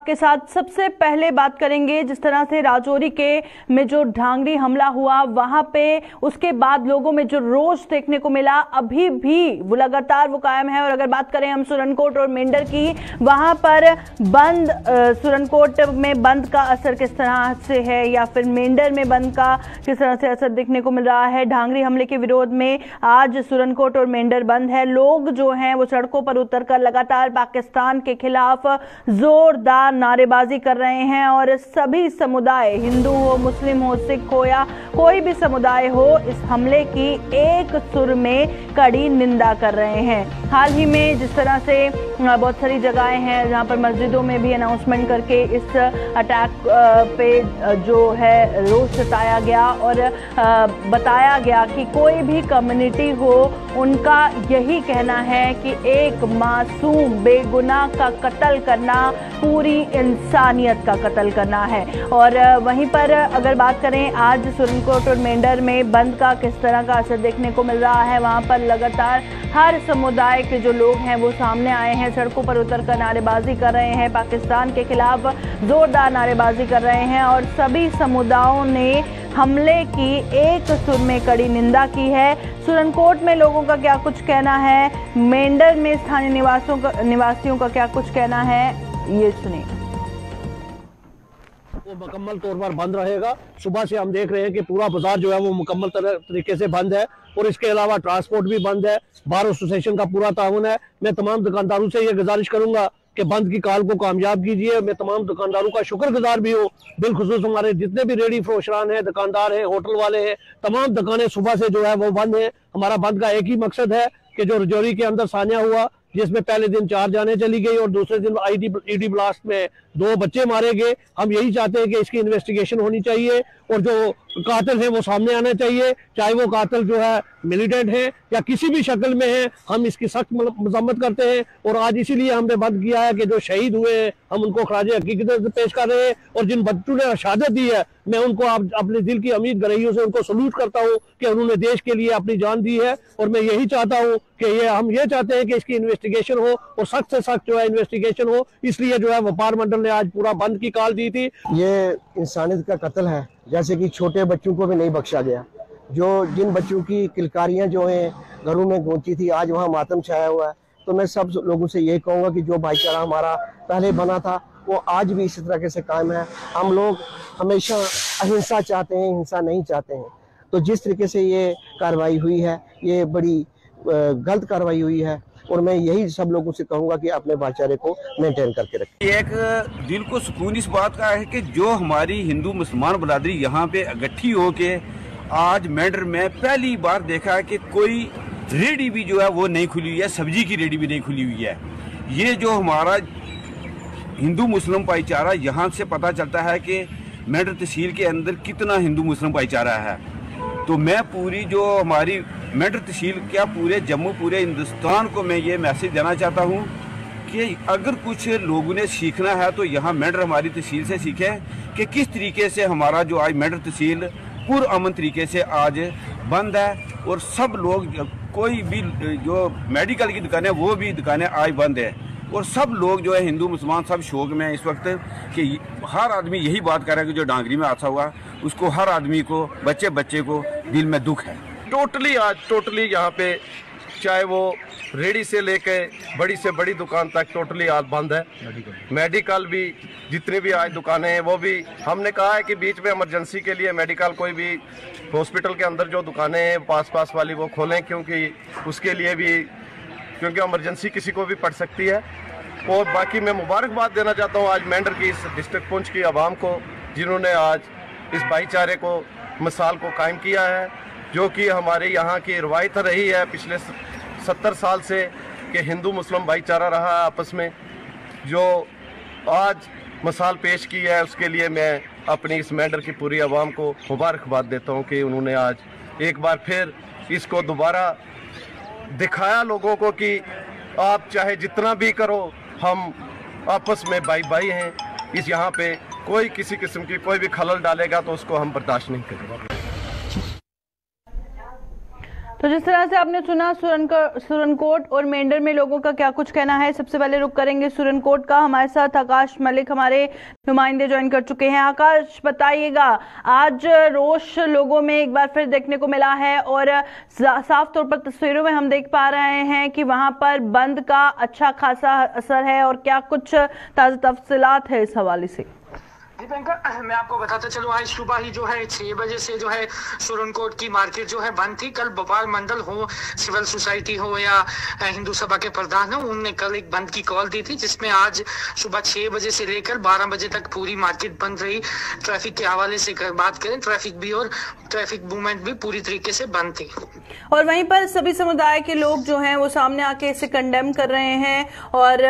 के साथ सबसे पहले बात करेंगे जिस तरह से राजौरी के में जो ढांगरी हमला हुआ वहां पे उसके बाद लोगों में जो रोष देखने को मिला अभी भी वो लगातार वो कायम है। और अगर बात करें हम सुरनकोट और मेंढर की, वहां पर बंद सुरनकोट में बंद का असर किस तरह से है या फिर मेंढर में बंद का किस तरह से असर देखने को मिल रहा है। ढांगरी हमले के विरोध में आज सुरनकोट और मेंढर बंद है। लोग जो हैं वो सड़कों पर उतरकर लगातार पाकिस्तान के खिलाफ जोरदार नारेबाजी कर रहे हैं और सभी समुदाय, हिंदू हो, मुस्लिम हो, सिख हो या कोई भी समुदाय हो, इस हमले की एक सुर में कड़ी निंदा कर रहे हैं। हाल ही में जिस तरह से बहुत सारी जगहें हैं जहां पर मस्जिदों में भी अनाउंसमेंट करके इस अटैक पे जो है रोष जताया गया और बताया गया कि कोई भी कम्युनिटी हो उनका यही कहना है कि एक मासूम बेगुनाह का कत्ल करना पूरी इंसानियत का कत्ल करना है। और वहीं पर अगर बात करें आज सुरनकोट और मेंढर में बंद का किस तरह का असर देखने को मिल रहा है, वहां पर लगातार हर समुदाय के जो लोग हैं वो सामने आए हैं, सड़कों पर उतरकर नारेबाजी कर रहे हैं, पाकिस्तान के खिलाफ जोरदार नारेबाजी कर रहे हैं और सभी समुदायों ने हमले की एक सुर में कड़ी निंदा की है। सुरनकोट में लोगों का क्या कुछ कहना है, मेंढर में स्थानीय निवासियों का क्या कुछ कहना है, ये सुनिए। वो मुकम्मल तौर पर बंद रहेगा। सुबह से हम देख रहे हैं कि पूरा बाजार जो है वो मुकम्मल तरीके से बंद है और इसके अलावा ट्रांसपोर्ट भी बंद है। बार एसोसिएशन का पूरा ताउन है। मैं तमाम दुकानदारों से ये गुजारिश करूंगा कि बंद की कॉल को कामयाब कीजिए। मैं तमाम दुकानदारों का शुक्रगुजार भी हूँ, बिलखुसूस हमारे जितने भी रेडी फरोशरान हैं, दुकानदार हैं, होटल वाले हैं, तमाम दुकानें सुबह से जो है वो बंद है। हमारा बंद का एक ही मकसद है कि जो राजौरी के अंदर सानिया हुआ जिसमें पहले दिन 4 जाने चली गई और दूसरे दिन ईडी ब्लास्ट में 2 बच्चे मारे गए, हम यही चाहते हैं कि इसकी इन्वेस्टिगेशन होनी चाहिए और जो कातिल है वो सामने आना चाहिए, चाहे वो कातिल जो है मिलिटेंट है या किसी भी शक्ल में है। हम इसकी सख्त मजम्मत करते हैं और आज इसीलिए हमने बंद किया है कि जो शहीद हुए हैं हम उनको खराजे हकीकत पेश कर रहे हैं और जिन बच्चों ने शहादत दी है मैं उनको अपने दिल की अमीर गहराइयों से उनको सलूट करता हूँ कि उन्होंने देश के लिए अपनी जान दी है। और मैं यही चाहता हूँ कि हम ये चाहते हैं कि इसकी इन्वेस्टिगेशन हो और सख्त से सख्त जो है इन्वेस्टिगेशन हो, इसलिए जो है व्यापार मंडल ने आज पूरा बंद की कॉल दी थी। ये इंसानियत का कत्ल है, जैसे कि छोटे बच्चों को भी नहीं बख्शा गया। जो जिन बच्चों की किलकारियां जो हैं घरों में गूंजती थी, आज वहाँ मातम छाया हुआ है। तो मैं सब लोगों से ये कहूँगा कि जो भाईचारा हमारा पहले बना था वो आज भी इसी तरह से कायम है। हम लोग हमेशा अहिंसा चाहते हैं, हिंसा नहीं चाहते हैं। तो जिस तरीके से ये कार्रवाई हुई है ये बड़ी गलत कार्रवाई हुई है और मैं यही सब लोगों से कहूंगा कि अपने भाईचारे को मेंटेन करके रखें। एक दिल को सुकून इस बात का है कि जो हमारी हिंदू मुसलमान बरादरी यहाँ पे इकट्ठी होके आज मेंढर में पहली बार देखा है कि कोई रेडी भी जो है वो नहीं खुली हुई है, सब्जी की रेडी भी नहीं खुली हुई है। ये जो हमारा हिंदू मुस्लिम भाईचारा यहाँ से पता चलता है कि मेंढर तहसील के अंदर कितना हिंदू मुस्लिम भाईचारा है। तो मैं पूरी जो हमारी मेंढर तहसील क्या पूरे जम्मू पूरे हिंदुस्तान को मैं ये मैसेज देना चाहता हूँ कि अगर कुछ लोगों ने सीखना है तो यहाँ मेंढर हमारी तहसील से सीखें कि किस तरीके से हमारा जो आज मेंढर तहसील पुरअमन तरीके से आज बंद है और सब लोग कोई भी जो मेडिकल की दुकानें वो भी दुकानें आज बंद है और सब लोग जो है हिंदू मुसलमान सब शौक में इस वक्त कि हर आदमी यही बात कर रहा है कि जो ढांगरी में हादसा हुआ उसको हर आदमी को बच्चे बच्चे को दिल में दुख है। टोटली यहाँ पे चाहे वो रेडी से लेके बड़ी से बड़ी दुकान तक टोटली आज बंद है। मेडिकल भी जितनी भी आज दुकानें हैं वो भी हमने कहा है कि बीच में इमरजेंसी के लिए मेडिकल कोई भी हॉस्पिटल के अंदर जो दुकानें हैं पास वाली वो खोलें, क्योंकि उसके लिए भी क्योंकि इमरजेंसी किसी को भी पड़ सकती है। और बाकी मैं मुबारकबाद देना चाहता हूँ आज मेंढर की इस डिस्ट्रिक्ट पुंछ की आवाम को जिन्होंने आज इस भाईचारे को मिसाल को कायम किया है, जो कि हमारे यहाँ की रवायत रही है पिछले 70 साल से कि हिंदू मुस्लिम भाईचारा रहा है आपस में, जो आज मिसाल पेश की है। उसके लिए मैं अपनी इस मेंढर की पूरी आवाम को मुबारकबाद देता हूँ कि उन्होंने आज एक बार फिर इसको दोबारा दिखाया लोगों को कि आप चाहे जितना भी करो हम आपस में भाई भाई हैं। इस यहाँ पे कोई किसी किस्म की कोई भी खलल डालेगा तो उसको हम बर्दाश्त नहीं करेंगे। तो जिस तरह से आपने सुना सुरनकोट और मेंढर में लोगों का क्या कुछ कहना है, सबसे पहले रुख करेंगे सुरनकोट का। हमारे साथ आकाश मलिक हमारे नुमाइंदे ज्वाइन कर चुके हैं। आकाश, बताइएगा, आज रोष लोगों में एक बार फिर देखने को मिला है और साफ तौर पर तस्वीरों में हम देख पा रहे हैं कि वहां पर बंद का अच्छा खासा असर है, और क्या कुछ ताज़ा तफसीलात है इस हवाले से? दीपिका, मैं आपको बताता चलूं, आज सुबह ही जो है 6 बजे से जो है सुरनकोट की मार्केट जो है बंद थी। कल व्यापार मंडल हो, सिविल सोसाइटी हो या हिंदू सभा के प्रधान हो, उनने कल एक बंद की कॉल दी थी, जिसमें आज सुबह 6 बजे से लेकर 12 बजे तक पूरी मार्केट बंद रही। ट्रैफिक के हवाले से बात करें, ट्रैफिक भी और ट्रैफिक मूवमेंट भी पूरी तरीके से बंद थी। और वहीं पर सभी समुदाय के लोग जो हैं वो सामने आके इसे कंडेम कर रहे हैं, और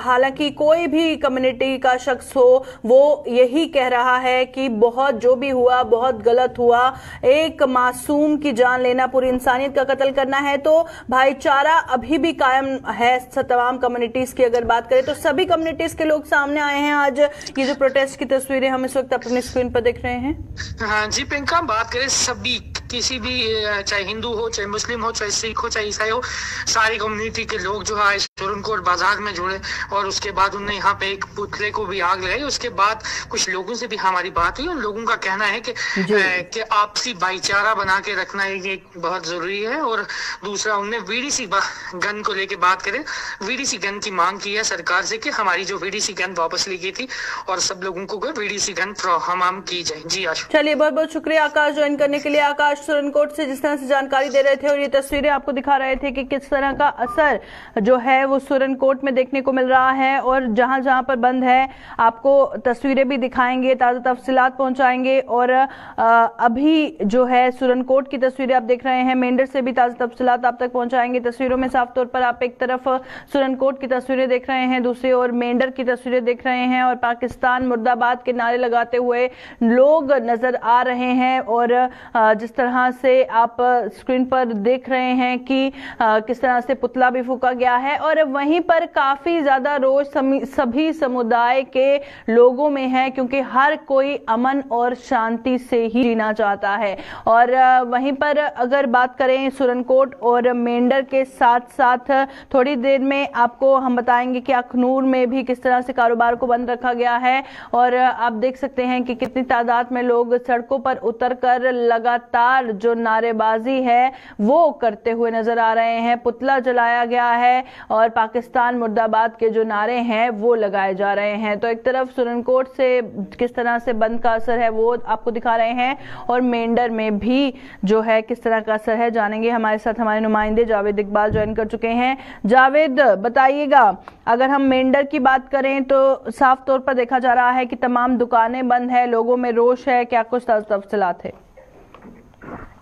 हालांकि कोई भी कम्युनिटी का शख्स हो वो यही कह रहा है कि बहुत जो भी हुआ बहुत गलत हुआ, एक मासूम की जान लेना, पूरी इंसानियत का कत्ल करना है। तो भाईचारा अभी भी कायम है तमाम कम्युनिटीज की। अगर बात करें तो सभी कम्युनिटीज के लोग सामने आए हैं। आज ये जो प्रोटेस्ट की तस्वीरें हम इस वक्त अपनी स्क्रीन पर देख रहे हैं। हाँ जी पिंका, बात करें सभी, किसी भी, चाहे हिंदू हो, चाहे मुस्लिम हो, चाहे सिख हो, चाहे ईसाई हो, सारी कम्युनिटी के लोग जो है सुरनकोट बाजार में जुड़े, और उसके बाद उन्होंने यहाँ पे एक पुतले को भी आग लगाई। उसके बाद कुछ लोगों से भी हमारी बात हुई। उन लोगों का कहना है कि आपसी भाईचारा बना के रखना एक बहुत जरूरी है। और दूसरा, उनने वीडीसी गन को लेके बात करें, वीडीसी गन की मांग की है सरकार से कि हमारी जो वीडीसी गन वापस ली गई थी और सब लोगों को वीडीसी गन फ्राहम की जाए। जी आशा, चलिए बहुत बहुत शुक्रिया आकाश ज्वाइन करने के लिए। आकाश सुरनकोट से जिस तरह से जानकारी दे रहे थे और ये तस्वीरें आपको दिखा रहे थे कि किस तरह का असर जो है वो सुरनकोट में देखने को मिल रहा है, और जहां जहां पर बंद है आपको तस्वीरें भी दिखाएंगे, ताज़ा तफसीलात पहुंचाएंगे। और अभी जो है सुरनकोट की तस्वीरें आप देख रहे हैं, मेंढर से भी ताज़ा तफसीलात आप तक पहुंचाएंगे। तस्वीरों में साफ तौर पर आप एक तरफ सुरनकोट की तस्वीरें देख रहे हैं, दूसरी ओर मेंढर की तस्वीरें देख रहे हैं, और पाकिस्तान मुर्दाबाद के नारे लगाते हुए लोग नजर आ रहे हैं। और जिस तरह से आप स्क्रीन पर देख रहे हैं कि किस तरह से पुतला भी फूंका गया है, और वहीं पर काफी ज्यादा रोष सभी समुदाय के लोगों में है, क्योंकि हर कोई अमन और शांति से ही जीना चाहता है। और वहीं पर अगर बात करें सुरनकोट और मेंढर के साथ साथ थोड़ी देर में आपको हम बताएंगे कि अखनूर में भी किस तरह से कारोबार को बंद रखा गया है। और आप देख सकते हैं कि कितनी तादाद में लोग सड़कों पर उतरकर लगातार जो नारेबाजी है वो करते हुए नजर आ रहे हैं। पुतला जलाया गया है और पाकिस्तान मुर्दाबाद के जो नारे हैं वो लगाए जा रहे हैं। तो एक तरफ सुरनकोट से किस तरह से बंद का असर है वो आपको दिखा रहे हैं, और मेंढर में भी जो है किस तरह का असर है जानेंगे। हमारे साथ हमारे नुमाइंदे जावेद इकबाल ज्वाइन कर चुके हैं। जावेद, बताइएगा, अगर हम मेंढर की बात करें तो साफ तौर पर देखा जा रहा है कि तमाम दुकानें बंद है, लोगों में रोष है, क्या कुछ तफसीलात है?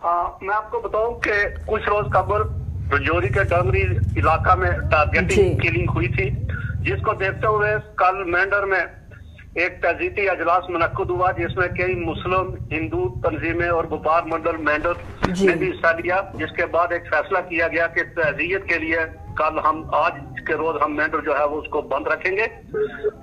मैं आपको बताऊं कि कुछ रोज कबल रजौरी के डंगरी इलाका में टारगेटिंग किलिंग हुई थी, जिसको देखते हुए कल मेंढर में एक तहजीती अजलास मुनक्कद हुआ, जिसमें कई मुस्लिम, हिंदू तंजीमें और व्यापार मंडल मेंढर ने भी हिस्सा लिया। जिसके बाद एक फैसला किया गया कि तहजीयत के लिए कल हम, आज के रोज हम मेंढर जो है वो उसको बंद रखेंगे।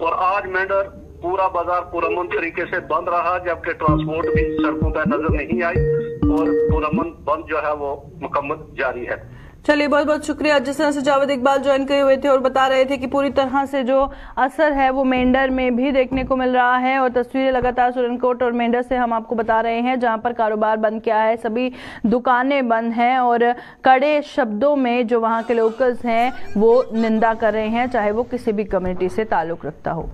और आज मेंढर पूरा बाजार पुरअमन तरीके से बंद रहा, जबकि ट्रांसपोर्ट भी सड़कों पर नजर नहीं आई, और पुरअमन बंद जो है वो मुकम्मल जारी है। चलिए बहुत बहुत शुक्रिया। जिस तरह से जावेद इकबाल ज्वाइन किए हुए थे और बता रहे थे कि पूरी तरह से जो असर है वो मेंढर में भी देखने को मिल रहा है, और तस्वीरें लगातार सुरनकोट और मेंढर से हम आपको बता रहे हैं, जहां पर कारोबार बंद किया है, सभी दुकानें बंद हैं, और कड़े शब्दों में जो वहां के लोकल्स हैं वो निंदा कर रहे हैं, चाहे वो किसी भी कम्युनिटी से ताल्लुक रखता हो।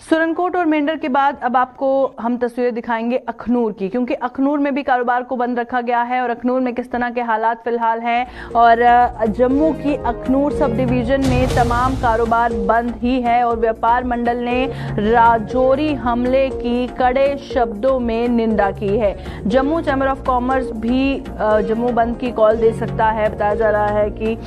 सुरनकोट और मेंढर के बाद अब आपको हम तस्वीरें दिखाएंगे अखनूर की, क्योंकि अखनूर में भी कारोबार को बंद रखा गया है, और अखनूर में किस तरह के हालात फिलहाल हैं। और जम्मू की अखनूर सब डिवीजन में तमाम कारोबार बंद ही है, और व्यापार मंडल ने राजौरी हमले की कड़े शब्दों में निंदा की है। जम्मू चैम्बर ऑफ कॉमर्स भी जम्मू बंद की कॉल दे सकता है। बताया जा रहा है कि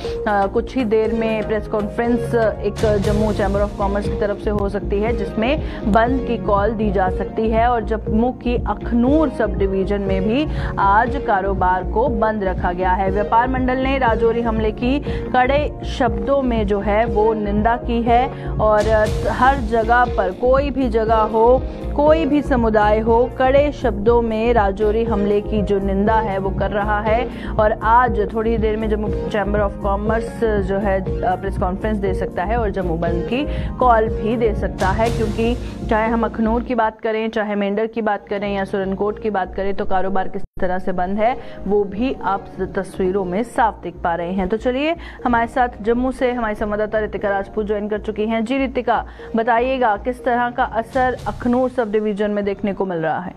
कुछ ही देर में प्रेस कॉन्फ्रेंस एक जम्मू चैम्बर ऑफ कॉमर्स की तरफ से हो सकती है, जिसमें में बंद की कॉल दी जा सकती है। और जम्मू की अखनूर सब डिवीजन में भी आज कारोबार को बंद रखा गया है। व्यापार मंडल ने राजौरी हमले की कड़े शब्दों में जो है वो निंदा की है और हर जगह पर कोई भी जगह हो, कोई भी समुदाय हो, कड़े शब्दों में राजौरी हमले की जो निंदा है वो कर रहा है। और आज थोड़ी देर में जम्मू चैम्बर ऑफ कॉमर्स जो है प्रेस कॉन्फ्रेंस दे सकता है और जम्मू बंद की कॉल भी दे सकता है, क्योंकि चाहे हम अखनूर की बात करें, चाहे मेंढर की बात करें या सुरनकोट की बात करें, तो कारोबार किस तरह से बंद है वो भी आप तस्वीरों में साफ दिख पा रहे हैं। तो चलिए हमारे साथ जम्मू से हमारी संवाददाता रितिका राजपूत ज्वाइन कर चुकी हैं। जी रितिका, बताइएगा किस तरह का असर अखनूर सब डिवीजन में देखने को मिल रहा है?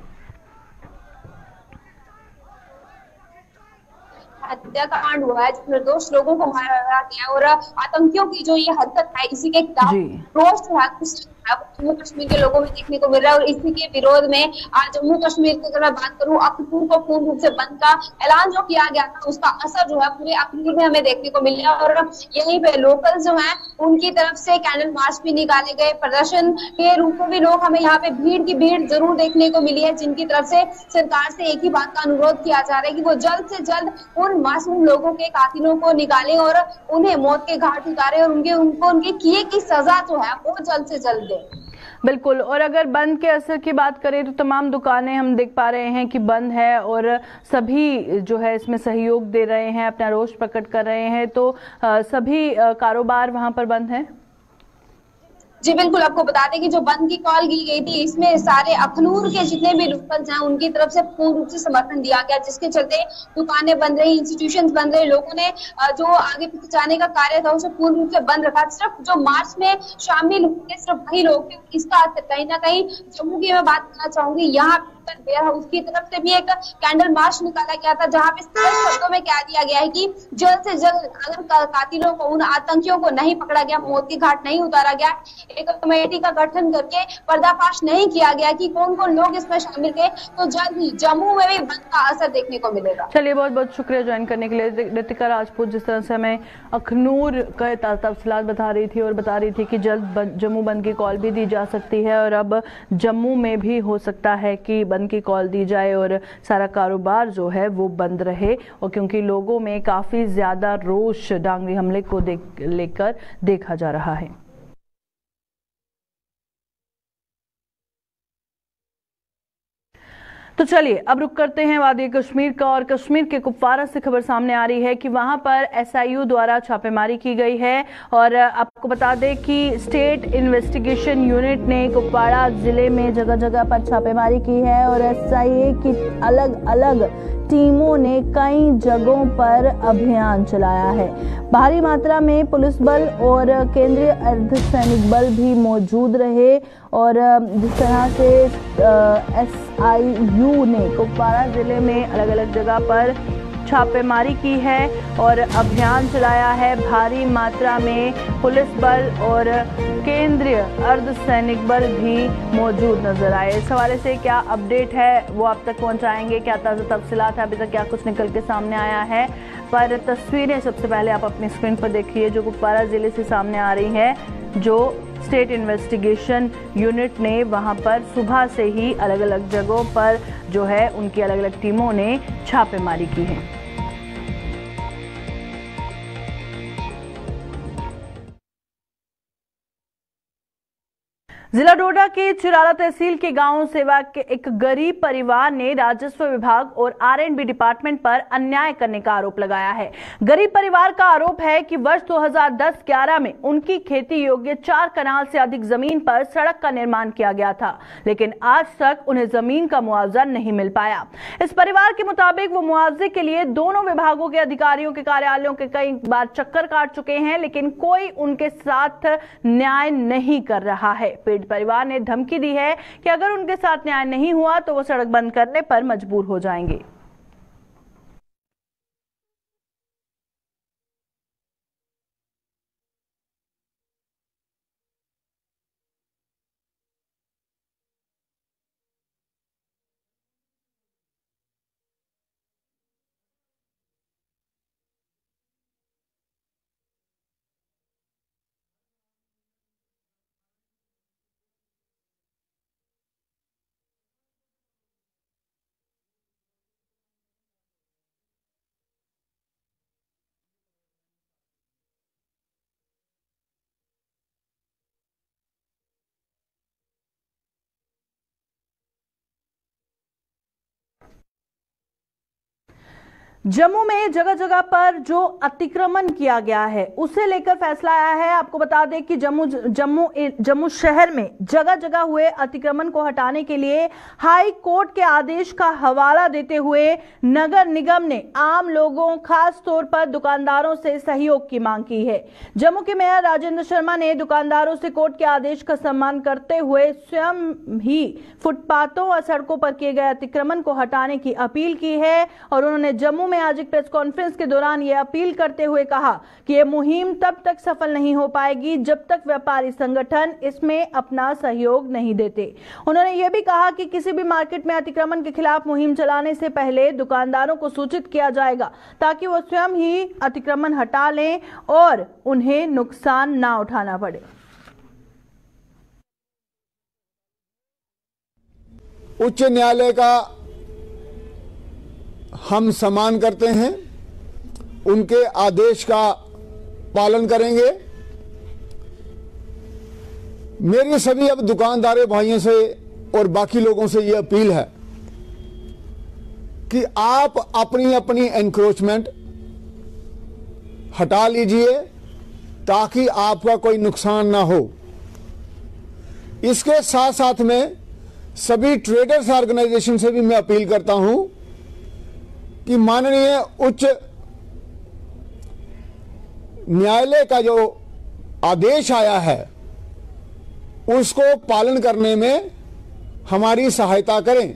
हत्याकांड हुआ है, निर्दोष लोगों को मारा गया और आतंकियों की जो ये हरकत है, इसी के खिलाफ रोष जम्मू कश्मीर के लोगों में देखने को मिल रहा है। और इसी के विरोध में आज जम्मू कश्मीर की अगर मैं बात करूं, अखनूर को पूर्ण रूप से बंद का ऐलान जो किया गया था, उसका असर जो है पूरे अखनूर में हमें देखने को मिला। और यहीं पे लोकल जो है उनकी तरफ से कैंडल मार्च भी निकाले गए, प्रदर्शन के रूप में भी लोग, हमें यहाँ पे भीड़ की भीड़ जरूर देखने को मिली है, जिनकी तरफ से सरकार से एक ही बात का अनुरोध किया जा रहा है कि वो जल्द से जल्द उन मासूम लोगों के कातिलों को निकाले और उन्हें मौत के घाट उतारे और उनको उनके किए की सजा जो है वो जल्द से जल्द दे। बिल्कुल। और अगर बंद के असर की बात करें तो तमाम दुकानें हम देख पा रहे हैं कि बंद है और सभी जो है इसमें सहयोग दे रहे हैं, अपना रोष प्रकट कर रहे हैं, तो सभी कारोबार वहां पर बंद है। जी बिल्कुल, आपको बता दें कि जो बंद की कॉल की गई थी, इसमें सारे अखनूर के जितने भी लोकल्स हैं उनकी तरफ से पूर्ण रूप से समर्थन दिया गया, जिसके चलते दुकानें बंद रही, इंस्टीट्यूशंस बंद रहे, लोगों ने जो आगे पीछे जाने का कार्य था उसे पूर्ण रूप से बंद रखा। सिर्फ जो मार्च में शामिल हुए सिर्फ वही लोग थे। इसका कहीं ना कहीं जम्मू की मैं बात करना चाहूंगी, यहाँ वेयर हाउस की तरफ से भी एक कैंडल मार्च निकाला गया था, जहां पे स्पष्ट शब्दों में कह दिया गया है कि जल्द से जल्द अगर कातिलों को, उन आतंकियों को नहीं पकड़ा गया, मौत के घाट नहीं उतारा गया, एक कमेटी का गठन करके पर्दाफाश नहीं किया गया कि कौन कौन लोग इसमें शामिल थे, तो जल्द ही जम्मू में भी बंद का असर देखने को मिलेगा। चलिए, बहुत बहुत शुक्रिया ज्वाइन करने के लिए रितिका राजपूत। जिस तरह से हमें अखनूर का तफसीलात बता रही थी और बता रही थी कि जल्द जम्मू बंद की कॉल भी दी जा सकती है और अब जम्मू में भी हो सकता है कि बंद की कॉल दी जाए और सारा कारोबार जो है वो बंद रहे, और क्योंकि लोगों में काफी ज्यादा रोष डांगरी हमले को लेकर देखा जा रहा है। तो चलिए अब रुक करते हैं वादी कश्मीर का, और कश्मीर के कुपवारा से खबर सामने आ रही है कि वहां पर एसआईयू द्वारा छापेमारी की गई है। और आपको बता दें कि स्टेट इन्वेस्टिगेशन यूनिट ने कुपवाड़ा जिले में जगह जगह पर छापेमारी की है और एसआईए की अलग अलग टीमों ने कई जगहों पर अभियान चलाया है। भारी मात्रा में पुलिस बल और केंद्रीय अर्धसैनिक बल भी मौजूद रहे और जिस तरह से एसआईयू ने कुपवाड़ा जिले में अलग अलग जगह पर छापेमारी की है और अभियान चलाया है। भारी मात्रा में पुलिस बल और केंद्रीय अर्धसैनिक बल भी मौजूद नजर आए। इस हवाले से क्या अपडेट है वो आप तक पहुंचाएंगे, क्या ताज़ा तफसीलात है, अभी तक क्या कुछ निकल के सामने आया है, पर तस्वीरें सबसे पहले आप अपनी स्क्रीन पर देखिए जो कुपवाड़ा जिले से सामने आ रही है। जो स्टेट इन्वेस्टिगेशन यूनिट ने वहां पर सुबह से ही अलग अलग जगहों पर जो है उनकी अलग अलग टीमों ने छापेमारी की है। जिला डोडा के चिराला तहसील के गांव सेवा के एक गरीब परिवार ने राजस्व विभाग और आरएंडबी डिपार्टमेंट पर अन्याय करने का आरोप लगाया है। गरीब परिवार का आरोप है कि वर्ष 2010-11 में उनकी खेती योग्य 4 कनाल से अधिक जमीन पर सड़क का निर्माण किया गया था, लेकिन आज तक उन्हें जमीन का मुआवजा नहीं मिल पाया। इस परिवार के मुताबिक वो मुआवजे के लिए दोनों विभागों के अधिकारियों के कार्यालयों के कई बार चक्कर काट चुके हैं, लेकिन कोई उनके साथ न्याय नहीं कर रहा है। परिवार ने धमकी दी है कि अगर उनके साथ न्याय नहीं हुआ तो वो सड़क बंद करने पर मजबूर हो जाएंगे। जम्मू में जगह जगह पर जो अतिक्रमण किया गया है उसे लेकर फैसला आया है। आपको बता दें कि जम्मू शहर में जगह जगह हुए अतिक्रमण को हटाने के लिए हाई कोर्ट के आदेश का हवाला देते हुए नगर निगम ने आम लोगों, खास तौर पर दुकानदारों से सहयोग की मांग की है। जम्मू के मेयर राजेंद्र शर्मा ने दुकानदारों से कोर्ट के आदेश का सम्मान करते हुए स्वयं ही फुटपाथों और सड़कों पर किए गए अतिक्रमण को हटाने की अपील की है। और उन्होंने जम्मू में आज एक प्रेस कॉन्फ्रेंस के दौरान यह अपील करते हुए कहा कि यह मुहिम तब तक सफल नहीं हो पाएगी जब तक व्यापारी संगठन इसमें अपना सहयोग नहीं देते। उन्होंने यह भी कहा कि किसी भी मार्केट में अतिक्रमण के खिलाफ मुहिम चलाने से पहले दुकानदारों को सूचित किया जाएगा ताकि वो स्वयं ही अतिक्रमण हटा लें और उन्हें नुकसान ना उठाना पड़े। उच्च न्यायालय का हम सम्मान करते हैं, उनके आदेश का पालन करेंगे। मेरी सभी अब दुकानदारों भाइयों से और बाकी लोगों से यह अपील है कि आप अपनी अपनी एनक्रोचमेंट हटा लीजिए ताकि आपका कोई नुकसान ना हो। इसके साथ साथ में सभी ट्रेडर्स ऑर्गेनाइजेशन से भी मैं अपील करता हूं कि माननीय उच्च न्यायालय का जो आदेश आया है उसको पालन करने में हमारी सहायता करें।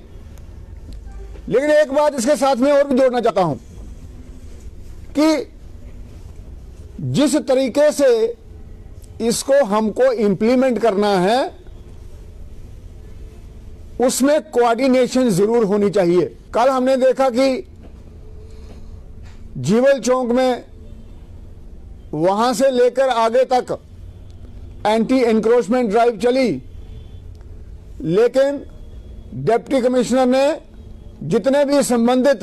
लेकिन एक बात इसके साथ में और भी जोड़ना चाहता हूं कि जिस तरीके से इसको हमको इंप्लीमेंट करना है उसमें कोऑर्डिनेशन जरूर होनी चाहिए। कल हमने देखा कि जीवल चौक में वहां से लेकर आगे तक एंटी एनक्रोचमेंट ड्राइव चली, लेकिन डिप्टी कमिश्नर ने जितने भी संबंधित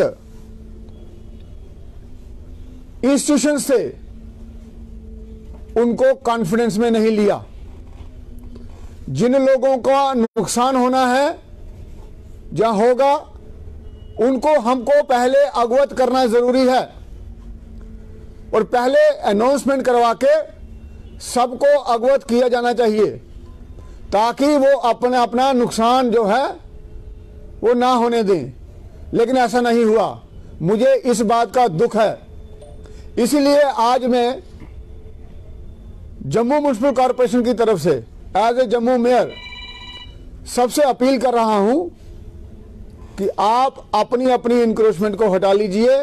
इंस्टीट्यूशंस थे उनको कॉन्फिडेंस में नहीं लिया। जिन लोगों का नुकसान होना है जहां होगा उनको हमको पहले अवगत करना जरूरी है और पहले अनाउंसमेंट करवा के सबको अवगत किया जाना चाहिए ताकि वो अपना नुकसान जो है वो ना होने दें। लेकिन ऐसा नहीं हुआ, मुझे इस बात का दुख है। इसीलिए आज मैं जम्मू म्युनिसिपल कॉरपोरेशन की तरफ से एज ए जम्मू मेयर सबसे अपील कर रहा हूं कि आप अपनी अपनी इंक्रोचमेंट को हटा लीजिए।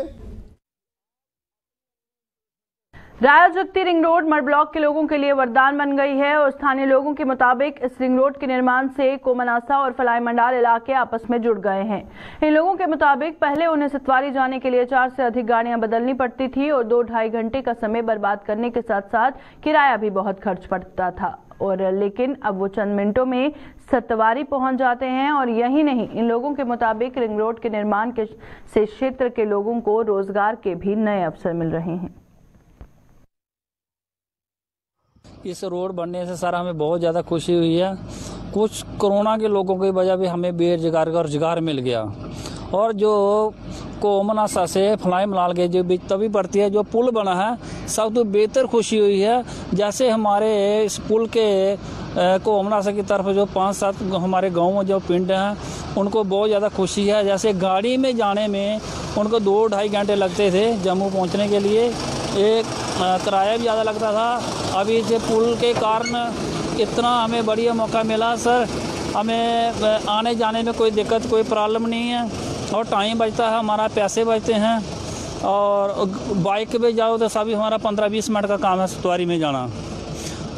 रायाजगती रिंग रोड मड ब्लॉक के लोगों के लिए वरदान बन गई है और स्थानीय लोगों के मुताबिक इस रिंग रोड के निर्माण से कोमनासा और फलाई मंडाल इलाके आपस में जुड़ गए हैं। इन लोगों के मुताबिक पहले उन्हें सतवारी जाने के लिए 4 से अधिक गाड़ियां बदलनी पड़ती थी और 2-2.5 घंटे का समय बर्बाद करने के साथ साथ किराया भी बहुत खर्च पड़ता था। और लेकिन अब वो चंद मिनटों में सतवारी पहुंच जाते हैं। और यही नहीं, इन लोगों के मुताबिक रिंग रोड के निर्माण से क्षेत्र के लोगों को रोजगार के भी नए अवसर मिल रहे हैं। इस रोड बनने से सर हमें बहुत ज़्यादा खुशी हुई है। कुछ कोरोना के लोगों की वजह भी हमें बेरोजगार का रोजगार मिल गया। और जो कोमनासा से फलाई मलाल के जो बीच तभी पड़ती है जो पुल बना है सब तो बेहतर खुशी हुई है। जैसे हमारे इस पुल के कोमनासा की तरफ जो 5-7 हमारे गाँव में जो पिंड हैं उनको बहुत ज़्यादा खुशी है। जैसे गाड़ी में जाने में उनको 2-2.5 घंटे लगते थे जम्मू पहुँचने के लिए, एक किराया भी ज़्यादा लगता था। अभी इस पुल के कारण इतना हमें बढ़िया मौका मिला सर, हमें आने जाने में कोई दिक्कत कोई प्रॉब्लम नहीं है और टाइम बचता है, हमारा पैसे बचते हैं। और बाइक पे जाओ तो सभी हमारा 15-20 मिनट का काम है सतवारी में जाना।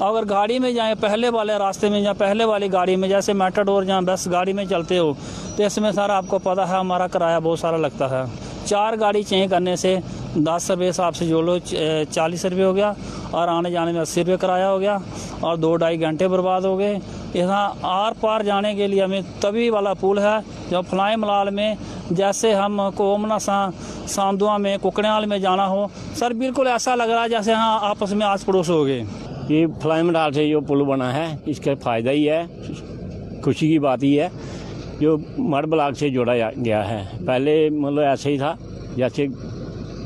अगर गाड़ी में जाएं पहले वाले रास्ते में या पहले वाली गाड़ी में जैसे मेटाडोर या बस गाड़ी में चलते हो तो इसमें सारा आपको पता है हमारा किराया बहुत सारा लगता है। 4 गाड़ी चेंज करने से 10 रुपये हिसाब से जो लो 40 रुपये हो गया और आने जाने में 80 रुपये किराया हो गया और 2-2.5 घंटे बर्बाद हो गए। यहाँ आर पार जाने के लिए हमें तभी वाला पुल है जो फलाई मलाल में जैसे हम कोमनासा सांदुआ में कुकड़ियाल में जाना हो सर बिल्कुल ऐसा लग रहा है जैसे यहाँ आपस में आस पड़ोस हो गए। ये फलाई मंडाल से जो पुल बना है इसका फ़ायदा ही है, खुशी की बात ही है जो मड ब्लॉक से जोड़ा गया है। पहले मतलब ऐसे ही था जैसे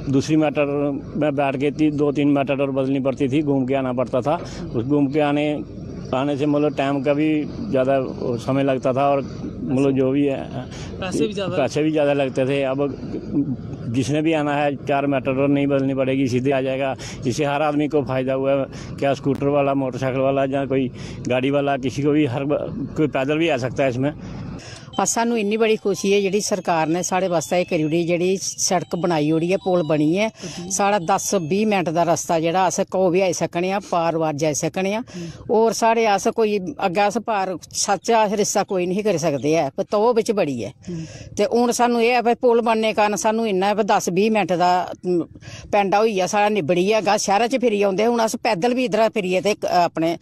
दूसरी मेटाडोर में बैठ के 2-3 मेटाडोर बदलनी पड़ती थी, घूम के आना पड़ता था। उस घूम के आने से मतलब टाइम का भी ज़्यादा समय लगता था और मतलब जो भी है पैसे भी ज़्यादा लगते थे। अब जिसने भी आना है 4 मेटाडोर नहीं बदलनी पड़ेगी, सीधे आ जाएगा। इससे हर आदमी को फ़ायदा हुआ है, क्या स्कूटर वाला, मोटरसाइकिल वाला या कोई गाड़ी वाला, किसी को भी कोई पैदल भी आ सकता है इसमें। और सानू इन्नी बड़ी खुशी है जी सरकार ने साढ़े वास्ते करी ओड़ी, जी सड़क बनाई ओड़ी है, पुल बनी है। साढ़ा 10-20 मिनट का रस्ता जो अस को भी आई सकने, पार वार जाई सकने। और साढ़े अस कोई अग्गे अस पार सच्चा रिश्ता कोई नहीं करी सकते है, पर तो बिच बड़ी है। तो हूँ सानू ये है पुल बनने कारण सानू इन्ना 10-20 मिनट का पिंड होई है साढ़ा निबड़ी है। शहर च फिरी आउंदे, हूँ अस पैदल भी इधर फिरिए ते अपने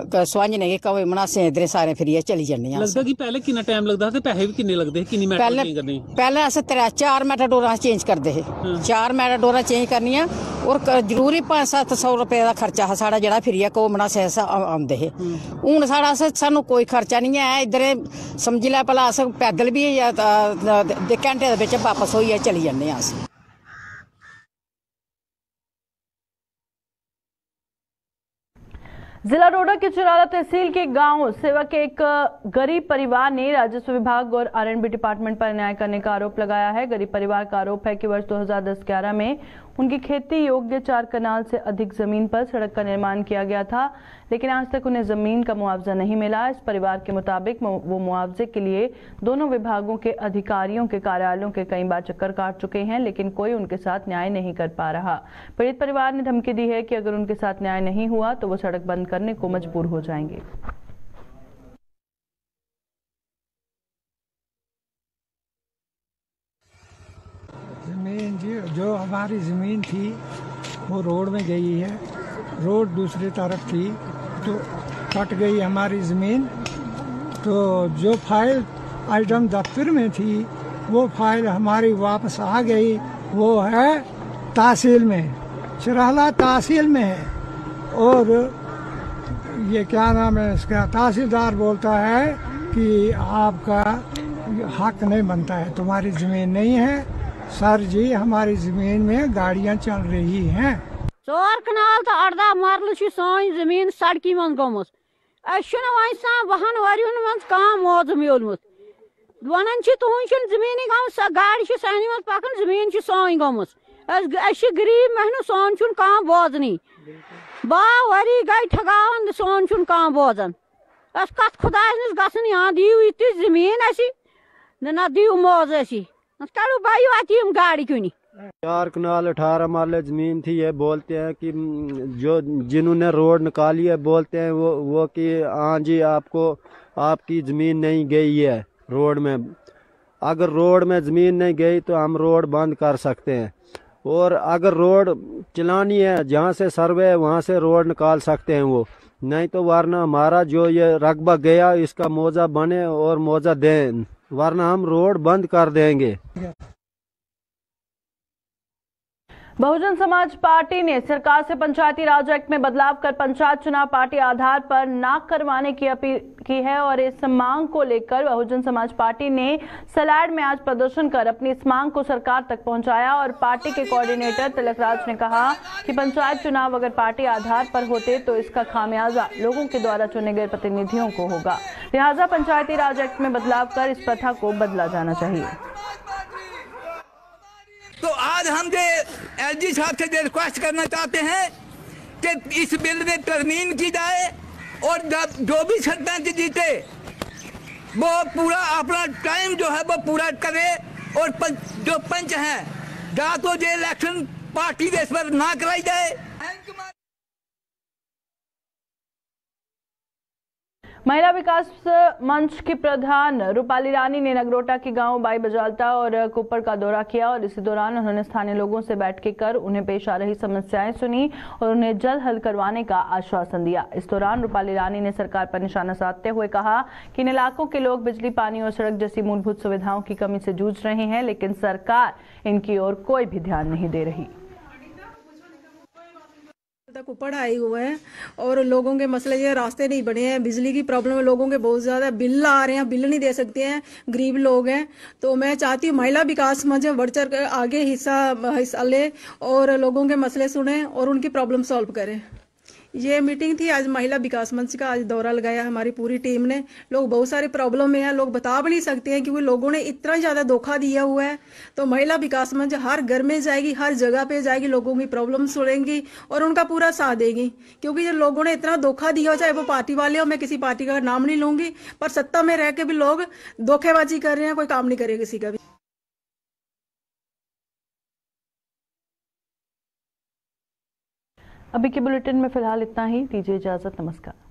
सुहांजने के कवे मनासे इधर सारे फिरिए चली जाने। लगता कि पहले कितना टाइम लगता, पैसे भी किन्ने लगते, किन्नी मेटाडोर करनी? पहले अस 4 मेटाडोर चेंज करते है, 4 मेटाडोर चेंज करनियां और जरूरी 500-700 रुपए का खर्चा है साढ़ा जेड़ा फिरिए घूमना से आंदे है। हूँ साढ़ा सानू कोई खर्चा नहीं है, इधर समझी लै भला अस पैदल भी घंटे दे वापस होइए चली जाने अस। जिला रोहड़ा के चुराला तहसील के गांव सेवक एक गरीब परिवार ने राजस्व विभाग और आरएनबी डिपार्टमेंट पर अन्याय करने का आरोप लगाया है। गरीब परिवार का आरोप है कि वर्ष 2010-11 में उनकी खेती योग्य 4 कनाल से अधिक जमीन पर सड़क का निर्माण किया गया था, लेकिन आज तक उन्हें जमीन का मुआवजा नहीं मिला। इस परिवार के मुताबिक वो मुआवजे के लिए दोनों विभागों के अधिकारियों के कार्यालयों के कई बार चक्कर काट चुके हैं, लेकिन कोई उनके साथ न्याय नहीं कर पा रहा। पीड़ित परिवार ने धमकी दी है कि अगर उनके साथ न्याय नहीं हुआ तो वो सड़क बंद करने को मजबूर हो जाएंगे। जमीन जो हमारी ज़मीन थी वो रोड में गई है, रोड दूसरी तरफ थी तो कट गई हमारी ज़मीन। तो जो फाइल आइटम दफ्तर में थी वो फाइल हमारी वापस आ गई, वो है तहसील में, चुराला तहसील में है। और ये क्या नाम है इसका, तहसीलदार बोलता है कि आपका हक नहीं बनता है, तुम्हारी ज़मीन नहीं है। सर जी हमारी जमीन में गाड़ियां चल रही हैं। 4 कनाल तो 18 मरल सान जमीन सड़की मन गोमुत, वहन वरियन मन कम मौज मोलमुत। वन तुहन जमीन गम गाड़ी सान मन पकन, जमीन सान गोमुत। गरीब महनू सान कम बोजनी, 12 वरी गई ठगान सान कम बोजान। कत खुदा नश गसन यहाँ दियो ये जमीन ना दियो मौज गाड़ी क्यों नहीं। 4 कनाल 18 मरले जमीन थी। ये बोलते हैं कि जो जिन्होंने रोड निकाली है बोलते हैं वो कि हाँ जी आपको आपकी ज़मीन नहीं गई है रोड में। अगर रोड में ज़मीन नहीं गई तो हम रोड बंद कर सकते हैं, और अगर रोड चलानी है जहाँ से सर्वे है वहाँ से रोड निकाल सकते हैं वो, नहीं तो वरना हमारा जो ये रकबा गया इसका मुआवजा बने और मुआवजा दें, वरना हम रोड बंद कर देंगे। बहुजन समाज पार्टी ने सरकार से पंचायती राज एक्ट में बदलाव कर पंचायत चुनाव पार्टी आधार पर न करवाने की अपील की है, और इस मांग को लेकर बहुजन समाज पार्टी ने सलाड में आज प्रदर्शन कर अपनी इस मांग को सरकार तक पहुंचाया। और पार्टी के कोऑर्डिनेटर तिलक राज ने कहा कि पंचायत चुनाव अगर पार्टी आधार पर होते तो इसका खामियाजा लोगों के द्वारा चुने गए प्रतिनिधियों को होगा, लिहाजा पंचायती राज एक्ट में बदलाव कर इस प्रथा को बदला जाना चाहिए। तो आज हम एलजी साहब से रिक्वेस्ट करना चाहते हैं कि इस बिल में तरमीम की जाए और जो भी सरपंच जीते वो पूरा अपना टाइम जो है वो पूरा करे, और जो पंच हैं या तो जो इलेक्शन पार्टी बेस पर ना कराई जाए। महिला विकास मंच की प्रधान रूपाली रानी ने नगरोटा के गांव बाई बजालता और कुपर का दौरा किया, और इसी दौरान उन्होंने स्थानीय लोगों से बैठक कर उन्हें पेश आ रही समस्याएं सुनी और उन्हें जल्द हल करवाने का आश्वासन दिया। इस दौरान रूपाली रानी ने सरकार पर निशाना साधते हुए कहा कि इन इलाकों के लोग बिजली, पानी और सड़क जैसी मूलभूत सुविधाओं की कमी से जूझ रहे हैं, लेकिन सरकार इनकी ओर कोई भी ध्यान नहीं दे रही। तक ऊपर आए हुए हैं और लोगों के मसले ये रास्ते नहीं बने हैं, बिजली की प्रॉब्लम है लोगों के बहुत ज़्यादा, बिल आ रहे हैं, बिल नहीं दे सकते हैं, गरीब लोग हैं। तो मैं चाहती हूँ महिला विकास मंच बढ़ चढ़ कर आगे हिस्सा ले और लोगों के मसले सुने और उनकी प्रॉब्लम सॉल्व करें। ये मीटिंग थी आज महिला विकास मंच का, आज दौरा लगाया हमारी पूरी टीम ने। लोग बहुत सारी प्रॉब्लम में हैं, लोग बता भी नहीं सकते हैं क्योंकि लोगों ने इतना ज़्यादा धोखा दिया हुआ है। तो महिला विकास मंच हर घर में जाएगी, हर जगह पे जाएगी, लोगों की प्रॉब्लम सुनेंगी और उनका पूरा साथ देगी। क्योंकि जो लोगों ने इतना धोखा दिया हो, चाहे वो पार्टी वाले हो, मैं किसी पार्टी का नाम नहीं लूंगी, पर सत्ता में रह के भी लोग धोखेबाजी कर रहे हैं, कोई काम नहीं करे किसी का भी। अभी के बुलेटिन में फिलहाल इतना ही, दीजिए इजाजत, नमस्कार।